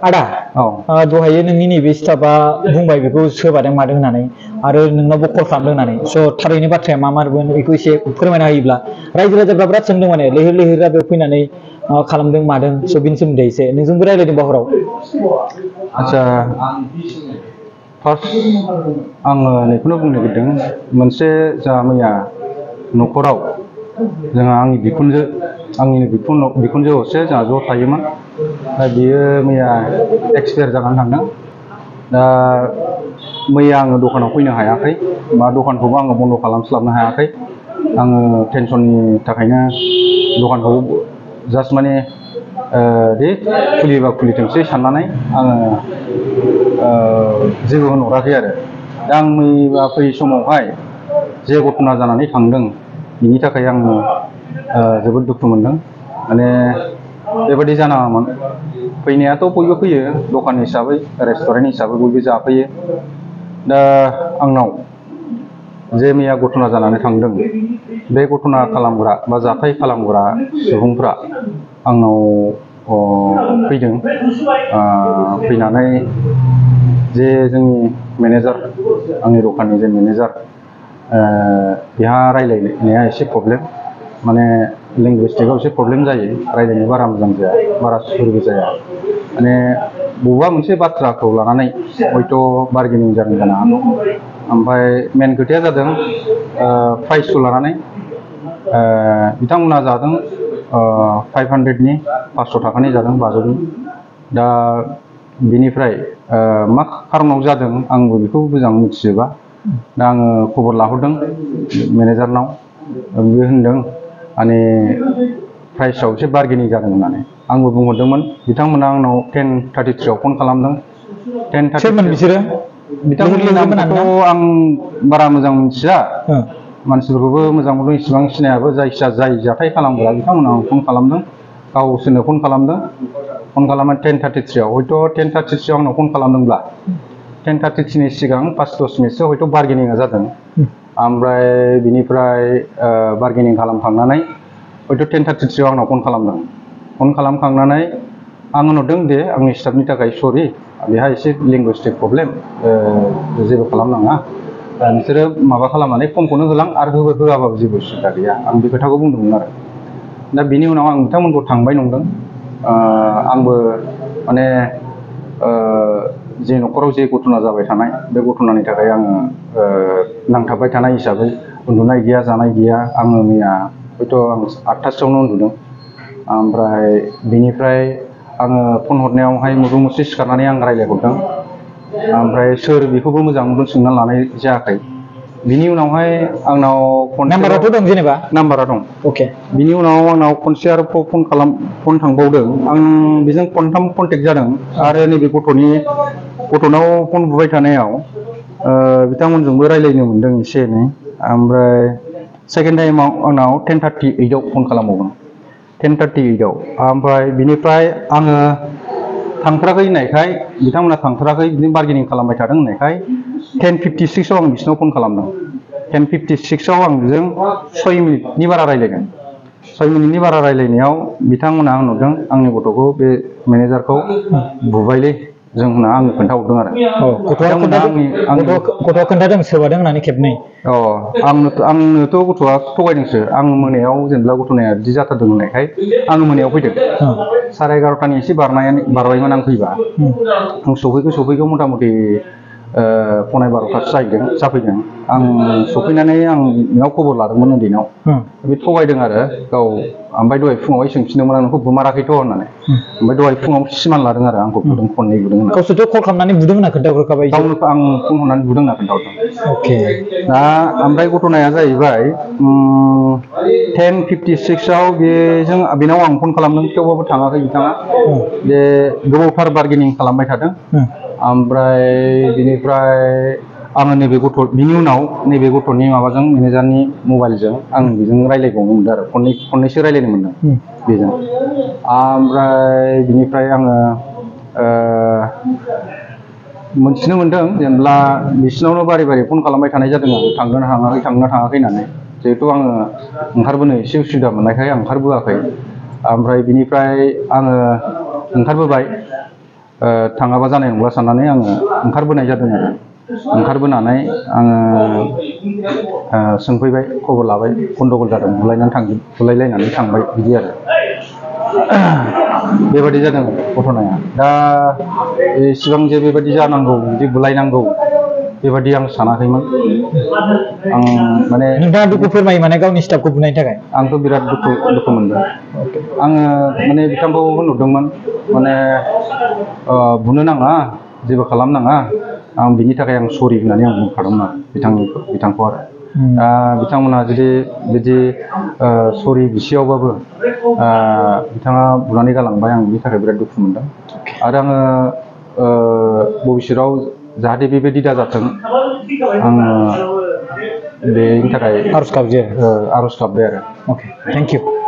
आदा दहायो नोंनि नैबे स्टाफा बुंबाय बेखौ सोबादों मादों होननानै आरो नोंनावबो कल खालामदों होननानै स' थारैनो बाथ्राया मारमोन बेखौ एसे फोरमायना होयोब्ला रायजो राजाफ्रा बिराद सोंदों माने लैहोर लैहोरा बेयाव फैनानै खालामदों मादों स' बिनि सोमोन्दै एसे नोंजोंबो रायज्लायदों बाहराव। आच्छा फार्स्ट आङो बेखौनो बुंनो नागिरदों मोनसे जा मैया न'खराव जोंहा आंनि बिखुनजो असे जोंहा ज' थायोमोन दा बियो मैया एक्सपायार जानानै थांदों। दा मैया आङो दखानाव फैनो हायाखै बा दखानखौबो आङो बन्द' खालामस्लाबनो हायाखै। आङो टेनसननि थाखायनो दखानखौ जास्ट माने दे खुलिबा खुलिथोंसै साननानै आङो जेबो होनहराखै आरो। दा आं मैया फैयै समावहाय जे घटना जानानै थांदों बिनि थाखाय आङो जोबोद दुखु मोनदों। माने बेबायदि जानाङामोन। फैनायाथ' बयबो फैयो दखान हिसाबै रेस्टुरेन्ट हिसाबै बयबो जाफैयो। दा आंनाव जे मैया घटना जानानै थांदों बे घटना खालामग्रा बा जाथाय खालामग्रा सुबुंफ्रा आंनाव फैदों। फैनानै जे जोंनि मेनेजार आंनि दखाननि जे मेनेजार बेहा रायलायनाया एसे प्रब्लेम माने लेंगुवेजटिकआव एसे प्रब्लेम जायो। रायलायनो बारा मोजां जाया बारा सुरबो जाया माने बबेबा मोनसे बाथ्राखौ लानानै हयथ' बार्गेनिं जादों जानो हागौ। ओमफ्राय मेन खोथाया जादों प्राइसखौ लानानै बिथांमोना जादों 500नि 500 थाखानि जादों 500नि। दा बिनिफ्राय मा खारनाव जादों आंबो बेखौ मोजां मिथिजोबा। दा आङो खबर लाहरदों मेनेजारनाव बियो होनदों माने प्राइसआव एसे बार्गेनिं जादों होननानै। आंबो बुंहरदोंमोन बिथांमोना आंनाव 10:33 फन खालामदों। 10:33 बिसोरो बिथांमोननि नामखौथ' आं बारा मोजां मिथिया मानसिफोरखौबो मोजां मोनदों इसिबां सिनायाबो जायखिया जाय जाथाय खालामग्रा बिथांमोना फन खालामदों गावसोरनो फन खालामदों। फन खालामनानै 10:33 हयथ' 10:33 आंनाव फन खालामदोंब्ला 10:33नि सिगां 5-10 मिनिटसो हयथ' बार्गेनिंआ जादों। ओमफ्राय बिनिफ्राय बार्गेनिं खालामखांनानै हयथ' 10:33 आंनाव फन खालामदों। फन खालामखांनानै आं होनहरदों दे आंनि स्टाफनि थाखाय सरि बेहा एसे लेंगुवेजटिक प्रब्लेम जेबो खालामनाङा नोंसोरो माबा खालामनानै खमखौनो होलां आरो होआबाबो जेबो उसुबिदा गैया आं बे खोथाखौ बुंदोंमोन आरो। दा बिनि उनाव आं बिथांमोनखौ थांबाय नंदों। आंबो माने जे न'खराव जे घटना जाबाय थानाय बे घटनानि थाखाय आङो नांथाबबाय थानाय हिसाबै उन्दुनाय गैया जानाय गैया। आङो मैया हयथ' आं 8थासोआवनो उन्दुदों। ओमफ्राय बिनिफ्राय आङो फन हरनायावहाय मोब्रुं मुसि सिखारनानै आं रायज्लायहरदों। ओमफ्राय सोर बेखौबो मोजां मोनदों सोंना लानाय जायाखै। बिनि उनावहाय आंनाव नाम्बाराथ' दं जेनेबा नाम्बारा दं। अके बिनि उनाव आंनाव खनसे आरो फन थांबावदों। आं बेजों खनथाम कन्टेक्ट जादों आरो नैबे गथ'नाव फन बुबाय थानायाव बिथांमोनजोंबो रायज्लायनो मोनदों एसे एनै। ओमफ्राय सेकेन्ड टाइमाव आंनाव 10:38आव फन खालामबावदों 10:38आव। ओमफ्राय बिनिफ्राय आङो थांथाराखै होननायखाय बिथांमोना थांथाराखै बिदिनो बार्गेनिं खालामबाय थादों होननायखाय 10:56आव आं बिसिनाव फन खालामदों। 10:56आव आं बिजों 6 मिनिटनि बारा रायज्लायदों। 6 मिनिटनि बारा रायज्लायनायाव बिथांमोना होनहरदों आंनि गथ'खौ बे मेनेजारखौ बुबायलै जों होनना आंनो खोन्थाहरदों आरो। गथ'आ खोन्थादों सोबादों होननानै खेबनै। आंनोथ' गथ'आ थगायदोंसो। आं मोनायाव जेनेबा घटनाया बिदि जाथारदों होननायखाय आङो मोनायाव फैदों। 11:30नि एसे बारबायमोन आं फैबा। आं सफैगौ मथा मथि 11:45 जाफैदों। आं सफैनानै आं नोंनाव खबर लादोंमोन उन्दैनाव बे थगायदों आरो गाव। ओमफ्राय दहाय फुङावहाय सोंफिनदोंमोन आं नोंखौ बुमाराखैथ' होननानै। ओमफ्राय दहाय फुङाव सिमान लादों आरो आंखौ बुदों खननै बुदों होननानै। गावसोरथ' कल खालामनानै बुदों होनना खोन्थाहरखाबाय। गावनो आं फन हरनानै बुदों होनना खोन्थाहरदों। अके दा ओमफ्राय घटनाया जाहैबाय 10:56आव बेनाव आं फन खालामदों थेवबाबो थाङाखै बिथाङा। बे गोबावथार बार्गेनिं खालामबाय थादों। ओमफ्राय बिनिफ्राय आङो बिनि उनाव नैबे गथ'नि माबाजों मेनेजारनि मबाइलजों आं बेजों रायज्लायबावनो मोनदों आरो खननैसो रायज्लायनो मोनदों बेजों। ओमफ्राय बिनिफ्राय आङो मोनथिनो मोनदों जेनेबा बिसिनावनो बारे फन खालामबाय थानाय जादों आं थांगोना थाङाखै होननानै। जिहेथु आङो ओंखारबोनो एसे उसुबिदा मोननायखाय आं ओंखारबोआखै। ओमफ्राय बिनिफ्राय आङो ओंखारबोबाय थाङाबा जानाय नंला साननानै आङो ओंखारबोनाय जादों आरो ओंखारबोनानै आङो सोंफैबाय खबर लाबाय गन्डगल जादों बुलायलायनानै थांबाय बिदि आरो बेबादि जादों घटनाया दा इसिबां जे बेबादि जानांगौ बिदि बुलायनांगौ बेबादि आं सानाखैमोन आं माने नोंथाङा दुखु फोरमायो माने गावनि स्टाफखौ बुनायनि थाखाय आंथ' बिराद दुखु मोनदों आङो माने बिथांखौ नुदोंमोन माने बुनो नाङा जेबो खालामनाङा आं बिनि थाखाय आं सरि होननानै आं बुंखादोंमोन बिथांखौ आरो बिथांमोनहा जुदि बिदि सरि बिसेयावबाबो बिथाङा बुनानै गालांबाय आं बिनि थाखाय बिराद दुखु मोनदों आरो आङो भबिष्यतआव जाहाथे बेबायदि दाजाथों आङो बेनि थाखाय आरज गाबबाय आरो अके थेंक इउ